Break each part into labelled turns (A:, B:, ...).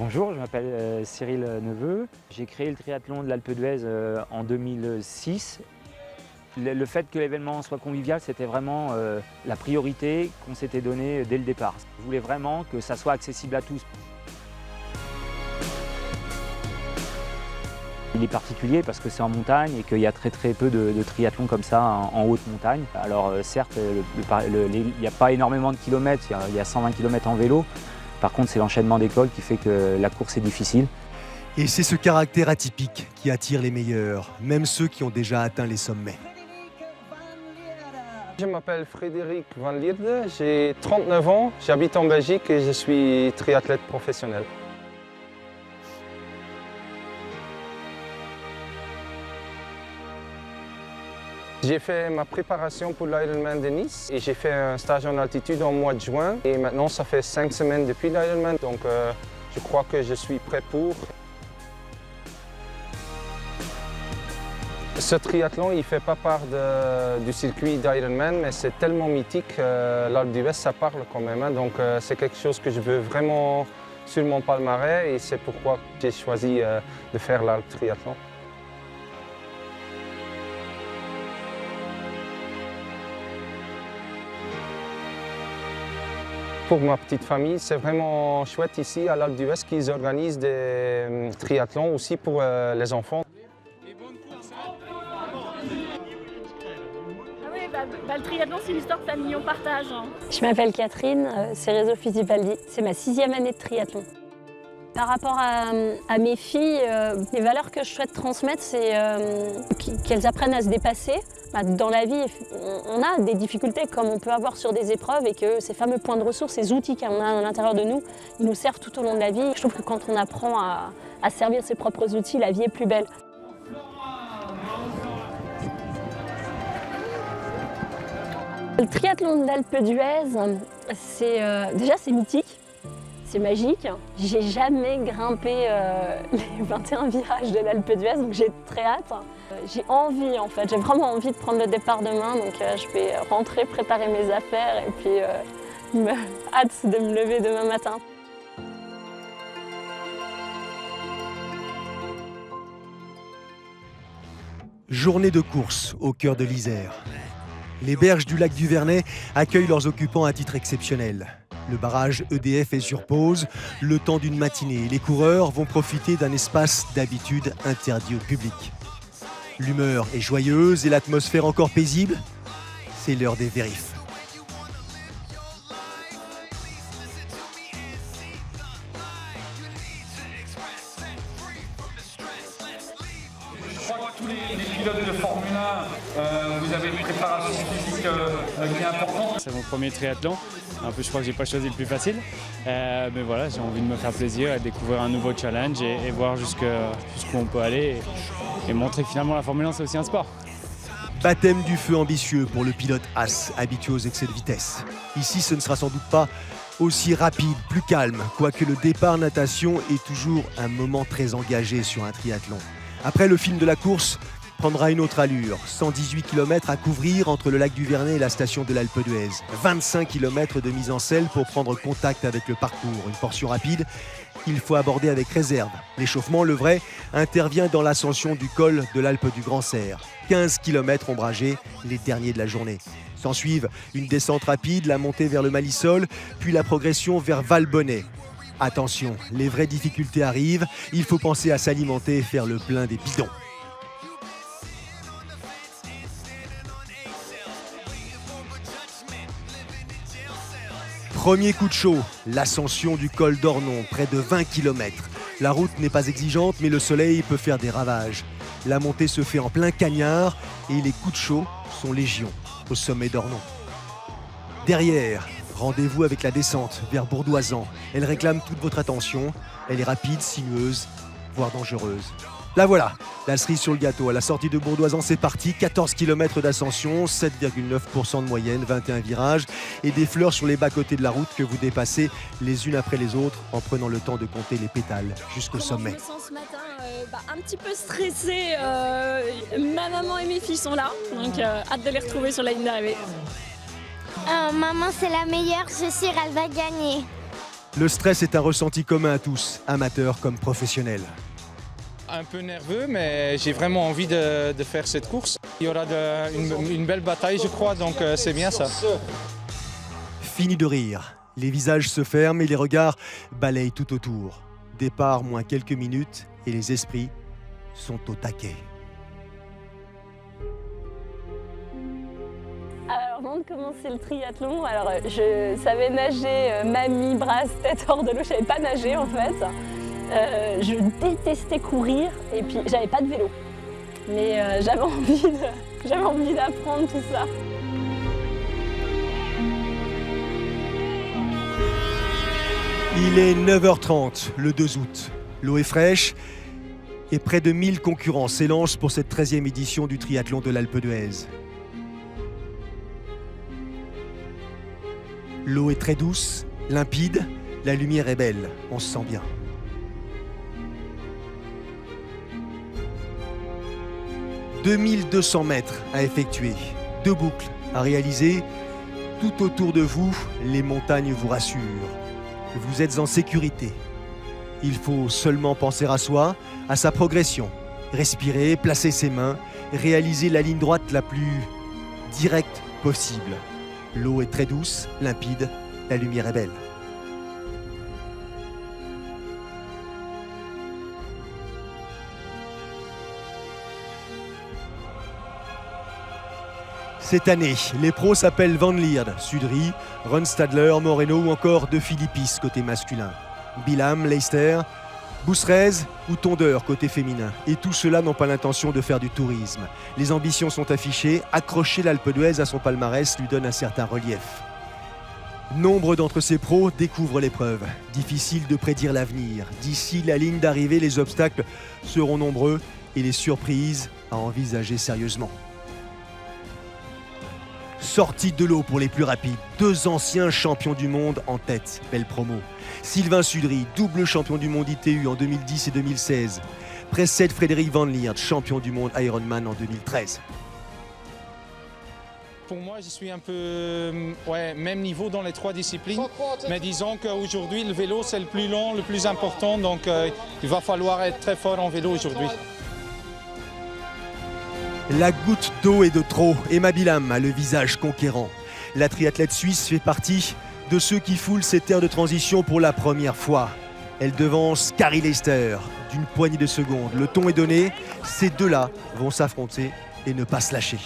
A: Bonjour, je m'appelle Cyril Neveu. J'ai créé le triathlon de l'Alpe d'Huez en 2006. Le fait que l'événement soit convivial, c'était vraiment la priorité qu'on s'était donnée dès le départ. Je voulais vraiment que ça soit accessible à tous. Il est particulier parce que c'est en montagne et qu'il y a très peu de triathlons comme ça en haute montagne. Alors certes, il n'y a pas énormément de kilomètres, il y a 120 km en vélo. Par contre, c'est l'enchaînement d'écoles qui fait que la course est difficile.
B: Et c'est ce caractère atypique qui attire les meilleurs, même ceux qui ont déjà atteint les sommets.
C: Je m'appelle Frédéric Van Lierde, j'ai 39 ans, j'habite en Belgique et je suis triathlète professionnel. J'ai fait ma préparation pour l'Ironman de Nice et j'ai fait un stage en altitude en mois de juin. Et maintenant, ça fait 5 semaines depuis l'Ironman, donc je crois que je suis prêt pour. Ce triathlon, il ne fait pas part du circuit d'Ironman, mais c'est tellement mythique, l'Alpe d'Huez, ça parle quand même. Donc c'est quelque chose que je veux vraiment sur mon palmarès et c'est pourquoi j'ai choisi de faire l'Alpe Triathlon. Pour ma petite famille, c'est vraiment chouette ici à l'Alpe d'Huez qu'ils organisent des triathlons aussi pour les enfants.
D: Le triathlon, c'est une histoire de famille, on partage.
E: Je m'appelle Catherine, c'est Réseau Fittipaldi. C'est ma 6e année de triathlon. Par rapport à mes filles, les valeurs que je souhaite transmettre, c'est qu'elles apprennent à se dépasser. Dans la vie, on a des difficultés comme on peut avoir sur des épreuves et que ces fameux points de ressources, ces outils qu'on a à l'intérieur de nous, ils nous servent tout au long de la vie. Je trouve que quand on apprend à servir ses propres outils, la vie est plus belle. Le triathlon de l'Alpe d'Huez, déjà c'est mythique. C'est magique. J'ai jamais grimpé les 21 virages de l'Alpe d'Huez, donc j'ai très hâte. J'ai envie en fait, j'ai vraiment envie de prendre le départ demain, donc je vais rentrer, préparer mes affaires et puis hâte de me lever demain matin.
B: Journée de course au cœur de l'Isère. Les berges du lac du Vernet accueillent leurs occupants à titre exceptionnel. Le barrage EDF est sur pause. Le temps d'une matinée, les coureurs vont profiter d'un espace d'habitude interdit au public. L'humeur est joyeuse et l'atmosphère encore paisible. C'est l'heure des vérifs.
F: Je crois que tous les pilotes de Formule 1, vous avez une préparation physique qui est importante.
G: C'est mon premier triathlon. Un peu, je crois que j'ai pas choisi le plus facile. Mais voilà, j'ai envie de me faire plaisir, à découvrir un nouveau challenge et voir jusqu'où on peut aller et montrer que finalement la Formule 1 c'est aussi un sport.
B: Baptême du feu ambitieux pour le pilote As, habitué aux excès de vitesse. Ici, ce ne sera sans doute pas aussi rapide, plus calme, quoique le départ natation est toujours un moment très engagé sur un triathlon. Après, le film de la course prendra une autre allure. 118 km à couvrir entre le lac du Vernet et la station de l'Alpe d'Huez. 25 km de mise en selle pour prendre contact avec le parcours. Une portion rapide qu'il faut aborder avec réserve. L'échauffement, le vrai, intervient dans l'ascension du col de l'Alpe du Grand Serre. 15 km ombragés, les derniers de la journée. S'ensuivent une descente rapide, la montée vers le Malisol, puis la progression vers Valbonnet. Attention, les vraies difficultés arrivent. Il faut penser à s'alimenter et faire le plein des bidons. Premier coup de chaud, l'ascension du col d'Ornon, près de 20 km. La route n'est pas exigeante, mais le soleil peut faire des ravages. La montée se fait en plein cagnard et les coups de chaud sont légion au sommet d'Ornon. Derrière, rendez-vous avec la descente vers Bourdoisan. Elle réclame toute votre attention. Elle est rapide, sinueuse, voire dangereuse. La voilà, la cerise sur le gâteau. À la sortie de Bourdoisan, c'est parti. 14 km d'ascension, 7,9% de moyenne, 21 virages et des fleurs sur les bas-côtés de la route que vous dépassez les unes après les autres en prenant le temps de compter les pétales jusqu'au sommet.
D: Je me sens ce matin un petit peu stressée. Ma maman et mes filles sont là, donc hâte de les retrouver sur la ligne d'arrivée.
H: Maman, c'est la meilleure, je suis sûre, elle va gagner.
B: Le stress est un ressenti commun à tous, amateurs comme professionnels.
C: Un peu nerveux, mais j'ai vraiment envie de faire cette course. Il y aura une belle bataille, je crois, donc c'est bien ça.
B: Fini de rire. Les visages se ferment et les regards balayent tout autour. Départ moins quelques minutes et les esprits sont au taquet.
E: Alors avant de commencer le triathlon, je savais nager mamie, brasse, tête hors de l'eau. Je savais pas nager en fait. Je détestais courir et puis j'avais pas de vélo. Mais j'avais envie d'apprendre tout ça.
B: Il est 9h30 le 2 août. L'eau est fraîche et près de 1000 concurrents s'élancent pour cette 13e édition du triathlon de l'Alpe d'Huez. L'eau est très douce, limpide, la lumière est belle, on se sent bien. « 2200 mètres à effectuer, 2 boucles à réaliser. Tout autour de vous, les montagnes vous rassurent. Vous êtes en sécurité. Il faut seulement penser à soi, à sa progression. Respirer, placer ses mains, réaliser la ligne droite la plus directe possible. L'eau est très douce, limpide, la lumière est belle. Cette année, les pros s'appellent Van Lierde, Sudry, Ron Stadler, Moreno ou encore De Philippis côté masculin. Bilam, Leicester, Bousserez ou Tondeur côté féminin. Et tout cela n'ont pas l'intention de faire du tourisme. Les ambitions sont affichées, accrocher l'Alpe d'Huez à son palmarès lui donne un certain relief. Nombre d'entre ces pros découvrent l'épreuve. Difficile de prédire l'avenir. D'ici la ligne d'arrivée, les obstacles seront nombreux et les surprises à envisager sérieusement. Sortie de l'eau pour les plus rapides, 2 anciens champions du monde en tête, belle promo. Sylvain Sudry, double champion du monde ITU en 2010 et 2016. Précède Frédéric Van Lierde, champion du monde Ironman en 2013.
C: Pour moi, je suis un peu même niveau dans les 3 disciplines. Mais disons qu'aujourd'hui, le vélo, c'est le plus long, le plus important. Donc, il va falloir être très fort en vélo aujourd'hui.
B: La goutte d'eau est de trop. Emma Bilam a le visage conquérant. La triathlète suisse fait partie de ceux qui foulent ces terres de transition pour la première fois. Elle devance Kari Leicester d'une poignée de secondes. Le ton est donné. Ces deux-là vont s'affronter et ne pas se lâcher.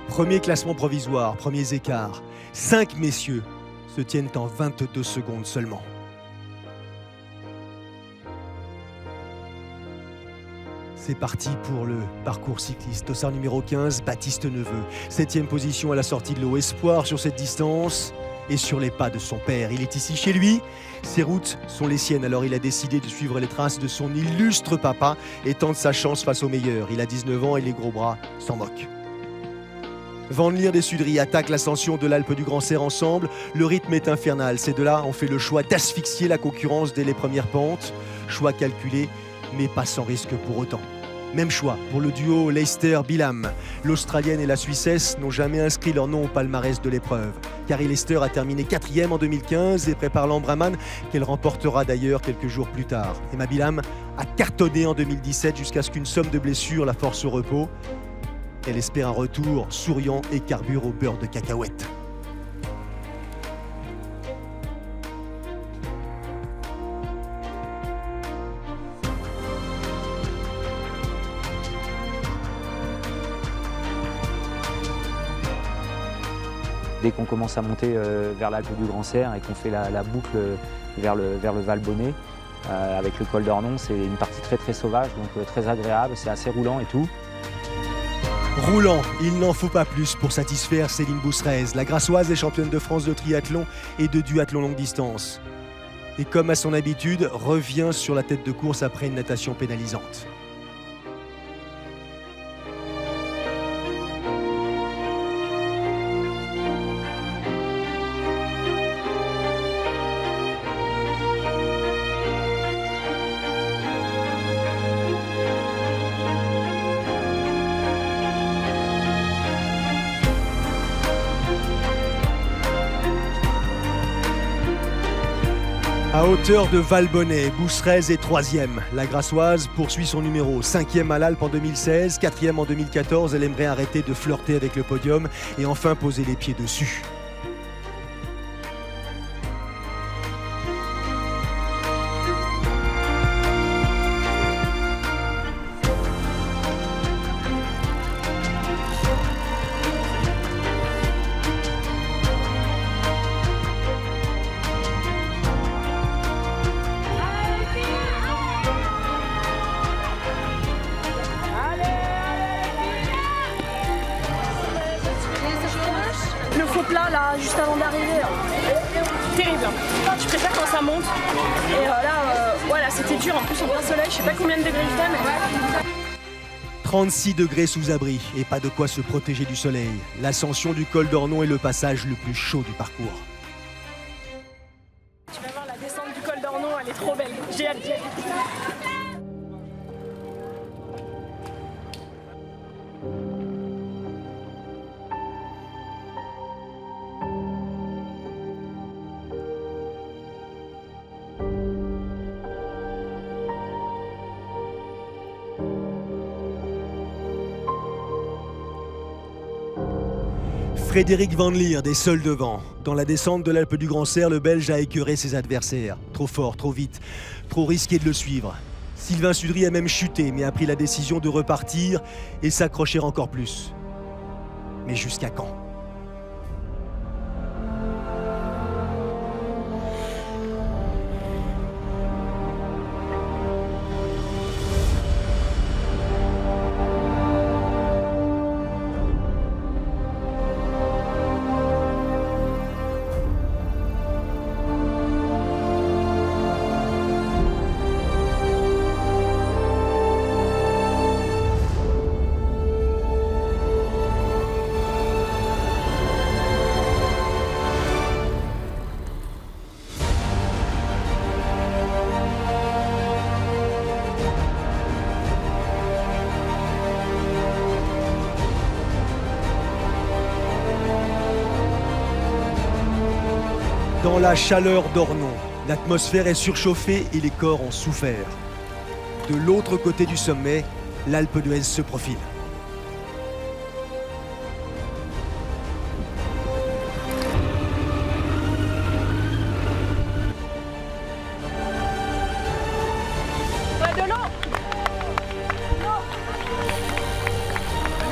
B: Premier classement provisoire, premiers écarts. 5 messieurs se tiennent en 22 secondes seulement. C'est parti pour le parcours cycliste. Dossard numéro 15, Baptiste Neveu. 7e position à la sortie de l'eau. Espoir sur cette distance et sur les pas de son père. Il est ici chez lui. Ses routes sont les siennes. Alors il a décidé de suivre les traces de son illustre papa et tente sa chance face aux meilleurs. Il a 19 ans et les gros bras s'en moquent. Van Lierde et Sudry attaquent l'ascension de l'Alpe du Grand Serre ensemble. Le rythme est infernal. Ces deux-là ont fait le choix d'asphyxier la concurrence dès les premières pentes. Choix calculé, mais pas sans risque pour autant. Même choix pour le duo Leicester-Bilam. L'Australienne et la Suissesse n'ont jamais inscrit leur nom au palmarès de l'épreuve. Kari Leicester a terminé 4e en 2015 et prépare l'Ambraman qu'elle remportera d'ailleurs quelques jours plus tard. Emma Bilam a cartonné en 2017 jusqu'à ce qu'une somme de blessures la force au repos. Elle espère un retour souriant et carbure au beurre de cacahuète.
A: Dès qu'on commence à monter vers l'Alpe du Grand Serre et qu'on fait la boucle vers le Val Bonnet, Avec le col d'Ornon, c'est une partie très sauvage, donc très agréable, c'est assez roulant et tout.
B: Roulant, il n'en faut pas plus pour satisfaire Céline Bousserez. La Grassoise est championne de France de triathlon et de duathlon longue distance. Et comme à son habitude, revient sur la tête de course après une natation pénalisante. À hauteur de Valbonnet, Bousserez est 3e. La Grassoise poursuit son numéro. 5e à l'Alpe en 2016, 4e en 2014. Elle aimerait arrêter de flirter avec le podium et enfin poser les pieds dessus.
H: Le faux plat là, juste avant d'arriver, terrible. Je préfère quand ça monte. Et là, voilà, c'était dur. En plus, en plein soleil, je sais pas combien de degrés il fait, mais
B: 36 degrés sous abri et pas de quoi se protéger du soleil. L'ascension du col d'Ornon est le passage le plus chaud du parcours.
H: tu vas voir la descente du col d'Ornon, elle est trop belle. J'ai hâte d'y aller.
B: Frédéric Van Lierde est seul devant. Dans la descente de l'Alpe du Grand Serre, le Belge a écœuré ses adversaires. Trop fort, trop vite, trop risqué de le suivre. Sylvain Sudry a même chuté, mais a pris la décision de repartir et s'accrocher encore plus. Mais jusqu'à quand ? Dans la chaleur d'Ornon, l'atmosphère est surchauffée et les corps ont souffert. De l'autre côté du sommet, l'Alpe d'Huez se profile.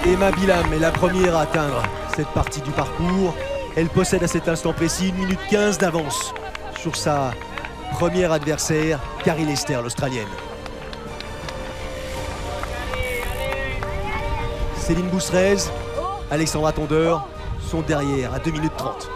B: Emma Bilham est la première à atteindre cette partie du parcours. Elle possède à cet instant précis 1 minute 15 d'avance sur sa première adversaire, Carrie Lester, l'Australienne. Céline Bousserez, Alexandra Tondeur sont derrière à 2 minutes 30.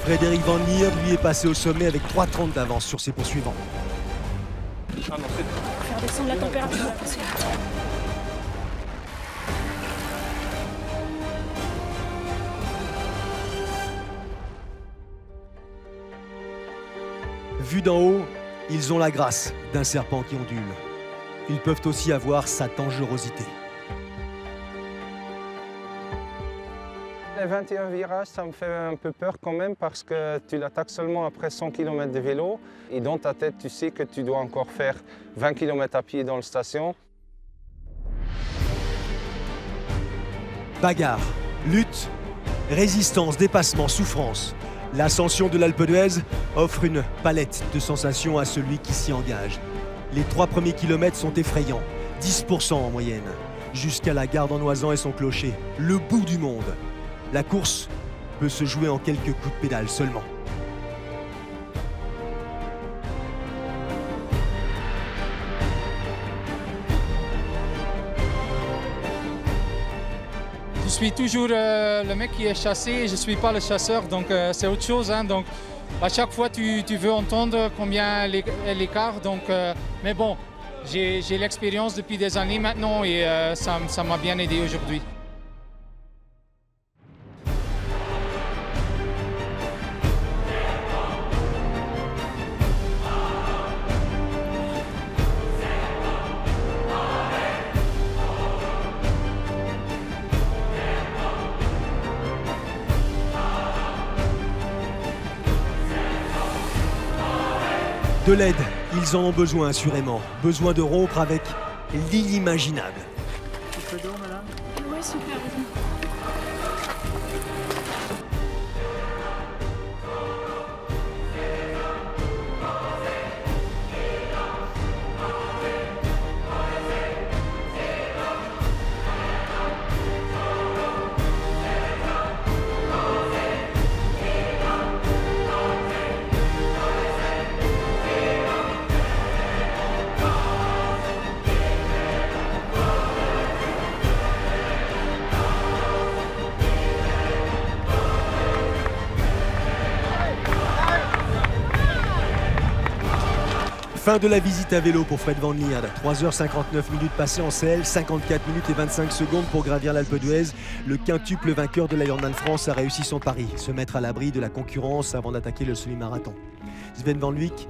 B: Frédéric Van Lierde, lui, est passé au sommet avec 3,30 d'avance sur ses poursuivants.
H: Faire descendre la température. Parce que...
B: Vus d'en haut, ils ont la grâce d'un serpent qui ondule. Ils peuvent aussi avoir sa dangerosité.
C: Les 21 virages, ça me fait un peu peur quand même parce que tu l'attaques seulement après 100 km de vélo et dans ta tête, tu sais que tu dois encore faire 20 km à pied dans la station.
B: Bagarre, lutte, résistance, dépassement, souffrance. L'ascension de l'Alpe d'Huez offre une palette de sensations à celui qui s'y engage. Les 3 premiers kilomètres sont effrayants, 10% en moyenne. jusqu'à la gare d'Ennoisan et son clocher. Le bout du monde. La course peut se jouer en quelques coups de pédale seulement.
I: Je suis toujours le mec qui est chassé, je ne suis pas le chasseur, donc c'est autre chose. Hein, donc à chaque fois, tu veux entendre combien l'écart. Mais bon, j'ai l'expérience depuis des années maintenant et ça m'a bien aidé aujourd'hui.
B: De l'aide, ils en ont besoin assurément. Besoin de rompre avec l'inimaginable.
H: Ouais, super.
B: Fin de la visite à vélo pour Fred Van Lierde. 3h59 minutes passées en selle, 54 minutes et 25 secondes pour gravir l'Alpe d'Huez. Le quintuple vainqueur de l'Ironman France a réussi son pari, se mettre à l'abri de la concurrence avant d'attaquer le semi-marathon. Sven Van Luyck,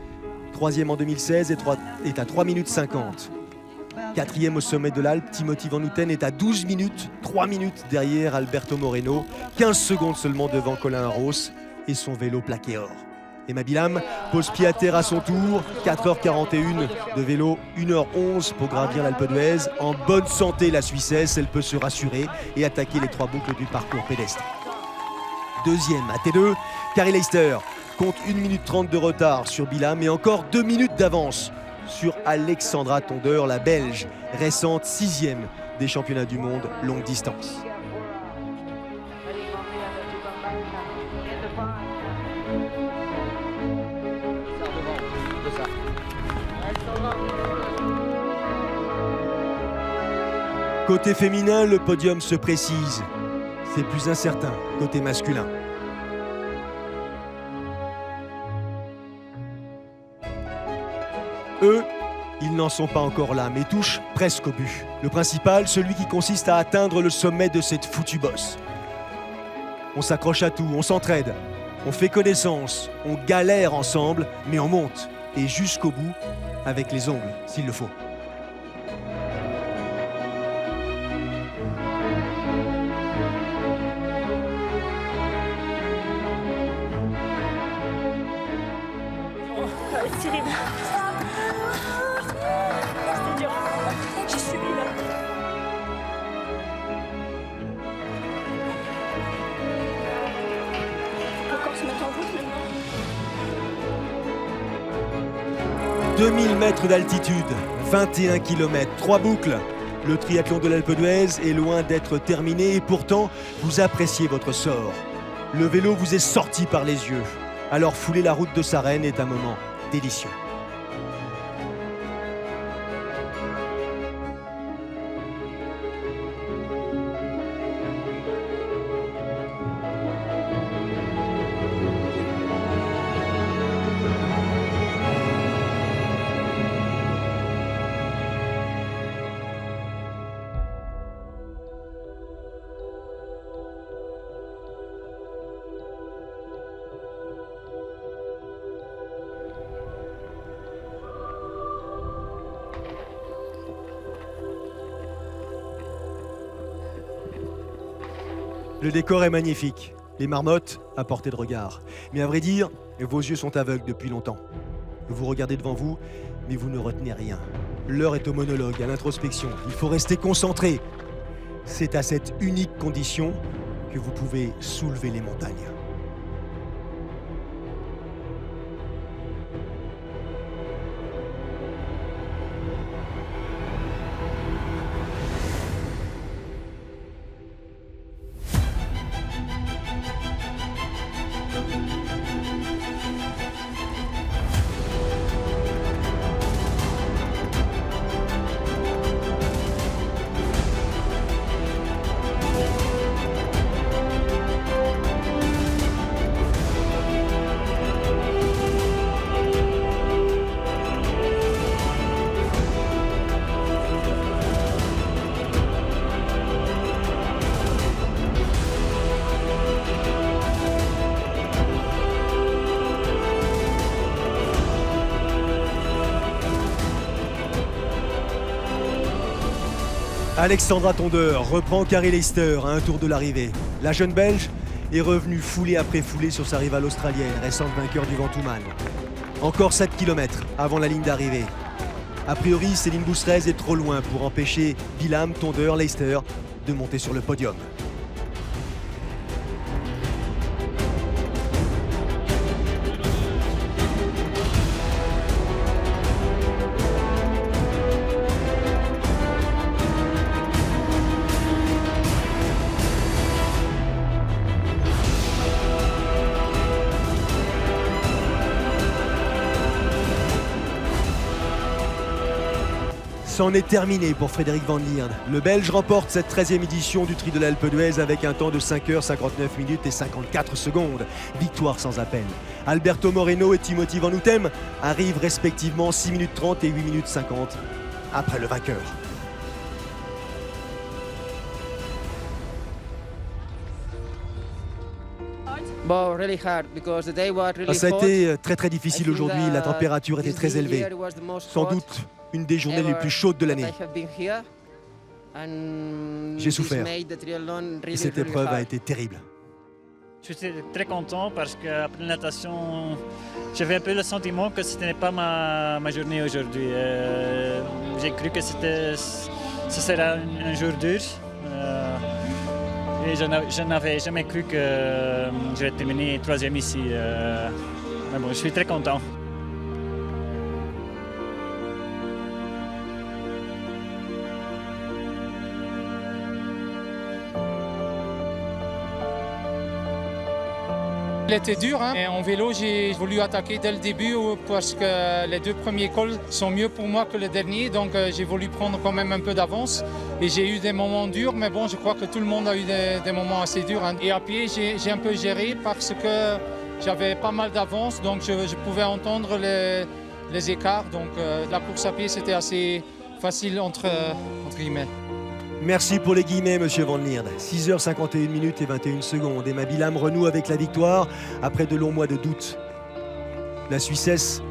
B: 3e en 2016, est à 3 minutes 50. 4e au sommet de l'Alpe, Timothy Van Houten est à 12 minutes, 3 minutes derrière Alberto Moreno, 15 secondes seulement devant Colin Arros et son vélo plaqué or. Emma Bilam pose pied à terre à son tour, 4h41 de vélo, 1h11 pour gravir l'Alpe d'Huez. En bonne santé la Suissesse, elle peut se rassurer et attaquer les 3 boucles du parcours pédestre. Deuxième à T2, Carrie Leister compte 1 minute 30 de retard sur Bilam et encore 2 minutes d'avance sur Alexandra Tondeur, la Belge, récente 6e des championnats du monde longue distance. Côté féminin, le podium se précise. C'est plus incertain côté masculin. Eux, ils n'en sont pas encore là, mais touchent presque au but. Le principal, celui qui consiste à atteindre le sommet de cette foutue bosse. On s'accroche à tout, on s'entraide, on fait connaissance, on galère ensemble, mais on monte. Et jusqu'au bout, avec les ongles, s'il le faut.
H: C'est terrible. C'était dur. J'ai subi là. Faut encore se mettre en route maintenant.
B: 2000 mètres d'altitude, 21 km, 3 boucles. Le triathlon de l'Alpe d'Huez est loin d'être terminé et pourtant, vous appréciez votre sort. Le vélo vous est sorti par les yeux. Alors fouler la route de Sarenne est un moment délicieux. Le décor est magnifique, les marmottes à portée de regard. Mais à vrai dire, vos yeux sont aveugles depuis longtemps. Vous regardez devant vous, mais vous ne retenez rien. L'heure est au monologue, à l'introspection. Il faut rester concentré. C'est à cette unique condition que vous pouvez soulever les montagnes. Alexandra Tondeur reprend Carrie Leister à un tour de l'arrivée. La jeune Belge est revenue foulée après foulée sur sa rivale australienne, récente vainqueur du Ventoux-Man. Encore 7 km avant la ligne d'arrivée. A priori, Céline Bousserez est trop loin pour empêcher Bilam, Tondeur, Leister de monter sur le podium. C'en est terminé pour Frédéric Van Lierde. Le Belge remporte cette 13e édition du Tri de l'Alpe d'Huez avec un temps de 5h59 minutes et 54 secondes. Victoire sans appel. Alberto Moreno et Timothy Van Houtem arrivent respectivement 6 minutes 30 et 8 minutes 50 après le vainqueur. Ça a été très difficile aujourd'hui, la température était très élevée. Sans doute une des journées les plus chaudes de l'année. J'ai souffert et cette épreuve a été terrible.
J: Je suis très content parce qu'après la natation, j'avais un peu le sentiment que ce n'était pas ma journée aujourd'hui. J'ai cru que ce serait un jour dur. Et je n'avais jamais cru que je vais terminer 3e ici. Mais bon, je suis très content.
I: Il était dur, hein. Et en vélo, j'ai voulu attaquer dès le début parce que les 2 premiers cols sont mieux pour moi que le dernier, donc j'ai voulu prendre quand même un peu d'avance. Et j'ai eu des moments durs, mais bon, je crois que tout le monde a eu des moments assez durs, hein. Et à pied, j'ai un peu géré parce que j'avais pas mal d'avance, donc je pouvais entendre les écarts. Donc la course à pied, c'était assez facile entre guillemets.
B: Merci pour les guillemets, monsieur Van Lierde. 6h51 minutes et 21 secondes. Emma Bilam renoue avec la victoire après de longs mois de doute. La Suissesse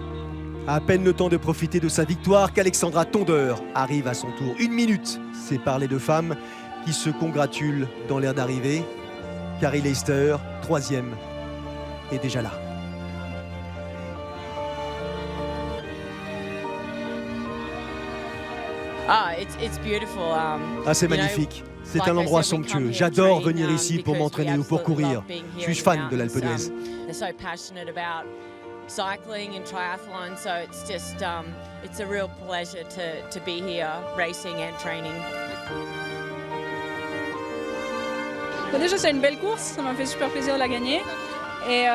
B: a à peine le temps de profiter de sa victoire qu'Alexandra Tondeur arrive à son tour. 1 minute sépare les 2 femmes qui se congratulent dans l'aire d'arrivée. Carrie Leister, 3e, est déjà là. C'est magnifique. C'est un endroit somptueux. J'adore venir ici pour m'entraîner ou pour courir. Je suis fan de l'Alpe d'Huez.
K: Cycling and triathlon, so it's a real pleasure to be here racing and training.
H: Déjà, c'est une belle course, ça m'a fait super plaisir de la gagner. Et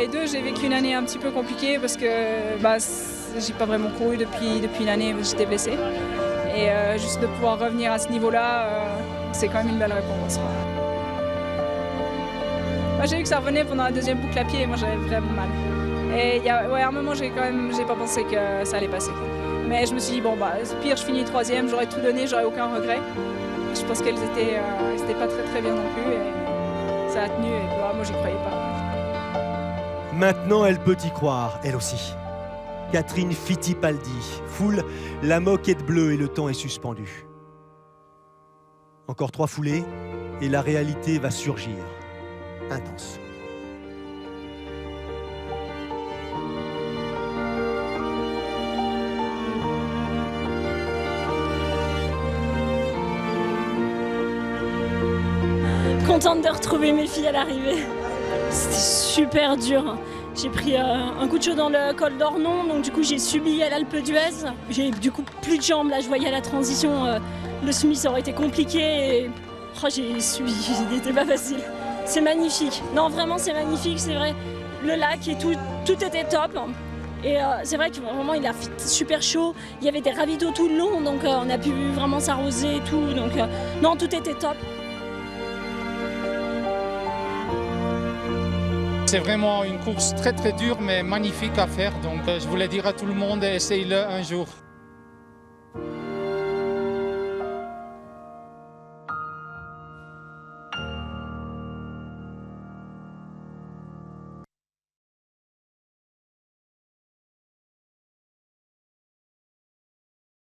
H: 2, j'ai vécu une année un petit peu compliquée parce que j'ai pas vraiment couru depuis une année où j'étais blessée. Et juste de pouvoir revenir à ce niveau-là, c'est quand même une belle récompense. Moi, j'ai vu que ça revenait pendant la 2e boucle à pied et moi j'avais vraiment mal. Et à un moment, j'ai pas pensé que ça allait passer. Mais je me suis dit, bon, pire, je finis 3e, j'aurais tout donné, j'aurais aucun regret. Je pense qu'elles étaient pas très bien non plus. Et ça a tenu et moi, j'y croyais pas.
B: Maintenant, elle peut y croire, elle aussi. Catherine Fittipaldi foule la moquette bleue et le temps est suspendu. Encore 3 foulées et la réalité va surgir. Intense.
D: Contente de retrouver mes filles à l'arrivée. C'était super dur. J'ai pris un coup de chaud dans le col d'Ornon, donc du coup j'ai subi à l'Alpe d'Huez. J'ai du coup plus de jambes, là je voyais à la transition, le semi ça aurait été compliqué. Et... j'ai subi, c'était pas facile. C'est magnifique, non vraiment c'est magnifique, c'est vrai. Le lac et tout était top. Et c'est vrai que vraiment il a fait super chaud, il y avait des ravitaux tout le long, donc on a pu vraiment s'arroser et tout, donc non tout était top.
I: C'est vraiment une course très dure mais magnifique à faire, donc je voulais dire à tout le monde, essayez-le un jour.